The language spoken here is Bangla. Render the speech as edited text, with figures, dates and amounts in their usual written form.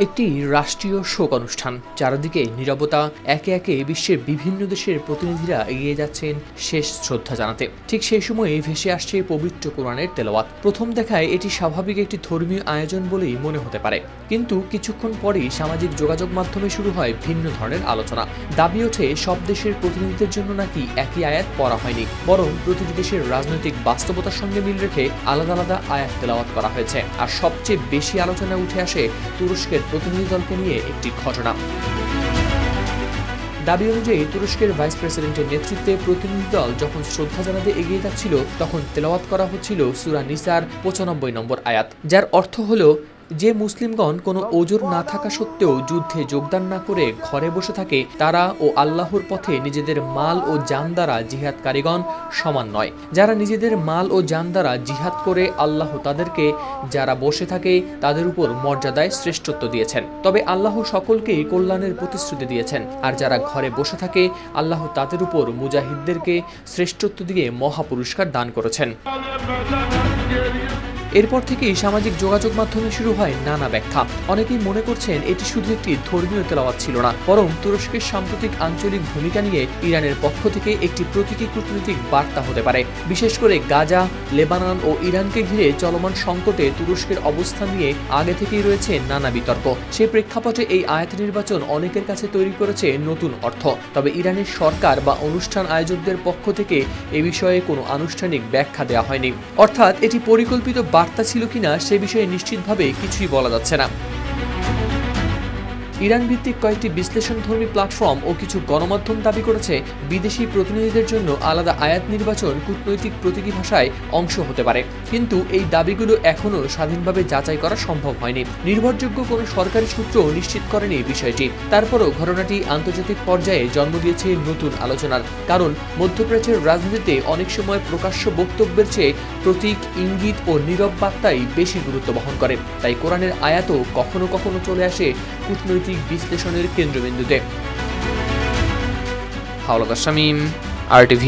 একটি রাষ্ট্রীয় শোক অনুষ্ঠান, চারদিকে নীরবতা। একে একে বিশ্বের বিভিন্ন দেশের প্রতিনিধিরা এগিয়ে যাচ্ছেন শেষ শ্রদ্ধা জানাতে। ঠিক সেই সময়ে ভেসে আসছে পবিত্র কোরআনের তেলাওয়াত। প্রথম দেখায় এটি স্বাভাবিক একটি ধর্মীয় আয়োজন বলেই মনে হতে পারে, কিন্তু কিছুক্ষণ পরেই সামাজিক যোগাযোগ মাধ্যমে শুরু হয় ভিন্ন ধরনের আলোচনা। দাবি ওঠে সব দেশের প্রতিনিধিদের জন্য নাকি একই আয়াত পড়া হয়নি, বরং প্রতিটি দেশের রাজনৈতিক বাস্তবতার সঙ্গে মিল রেখে আলাদা আলাদা আয়াত তেলাওয়াত করা হয়েছে। আর সবচেয়ে বেশি আলোচনা উঠে আসে তুরস্কের প্রতিনিধি দলকে নিয়ে একটি ঘটনা। দাবি অনুযায়ী তুরস্কের ভাইস প্রেসিডেন্টের নেতৃত্বে প্রতিনিধি দল যখন শ্রদ্ধা জানাতে এগিয়ে যাচ্ছিল, তখন তেলাওয়াত করা হচ্ছিল সূরা নিসার 95 নম্বর আয়াত, যার অর্থ হলো যে মুসলিমগণ কোনো ওজর না থাকা সত্ত্বেও যুদ্ধে যোগদান না করে ঘরে বসে থাকে, তারা ও আল্লাহর পথে নিজেদের মাল ও জান দ্বারা জিহাদকারীগণ সমান নয়। যারা নিজেদের মাল ও জান দ্বারা জিহাদ করে, আল্লাহ তাদেরকে যারা বসে থাকে তাদের উপর মর্যাদায় শ্রেষ্ঠত্ব দিয়েছেন। তবে আল্লাহ সকলকেই কল্যাণের প্রতিশ্রুতি দিয়েছেন। আর যারা ঘরে বসে থাকে, আল্লাহ তাদের উপর মুজাহিদদেরকে শ্রেষ্ঠত্ব দিয়ে মহাপুরস্কার দান করেছেন। এরপর থেকেই সামাজিক যোগাযোগ মাধ্যমে শুরু হয় নানা ব্যাখ্যা। অনেকেই মনে করছেন এটি শুধু একটি ধর্মীয় তেলাওয়াত ছিল না, বরং তুরস্কের সাম্প্রতিক আঞ্চলিক ভূমিকা নিয়ে ইরানের পক্ষ থেকে একটি প্রতীকী কূটনৈতিক বার্তা হতে পারে। বিশেষ করে গাজা, লেবানন ও ইরানকে ঘিরে চলমান সংকটে তুরস্কের অবস্থান নিয়ে আগে থেকেই রয়েছে নানা বিতর্ক। সেই প্রেক্ষাপটে এই আয়াত নির্বাচন অনেকের কাছে তৈরি করেছে নতুন অর্থ। তবে ইরানের সরকার বা অনুষ্ঠান আয়োজকদের পক্ষ থেকে এ বিষয়ে কোনো আনুষ্ঠানিক ব্যাখ্যা দেওয়া হয়নি। অর্থাৎ এটি পরিকল্পিত বার্তা ছিল কিনা সে বিষয়ে নিশ্চিতভাবে কিছুই বলা যাচ্ছে না। ইরান ভিত্তিক কয়েকটি বিশ্লেষণধর্মী প্ল্যাটফর্ম ও কিছু গণমাধ্যম দাবি করেছে বিদেশি প্রতিনিধিদের জন্য আলাদা আয়াত নির্বাচন কূটনৈতিক প্রতীকী ভাষায় অংশ হতে পারে, কিন্তু এই দাবিগুলো এখনও স্বাধীনভাবে যাচাই করা সম্ভব হয়নি। নির্ভরযোগ্য কোনো সরকারি সূত্র নিশ্চিত করেনি বিষয়টি। তারপরও ঘটনাটি আন্তর্জাতিক পর্যায়ে জন্ম দিয়েছে নতুন আলোচনার, কারণ মধ্যপ্রাচ্যের রাজনীতিতে অনেক সময় প্রকাশ্য বক্তব্যের চেয়ে প্রতীক, ইঙ্গিত ও নীরব বার্তাই বেশি গুরুত্ব বহন করে। তাই কোরআনের আয়াতও কখনো কখনো চলে আসে কূটনৈতিক বিশ্লেষণের কেন্দ্রবিন্দুতে। হাওলাদার শামীম, RTV।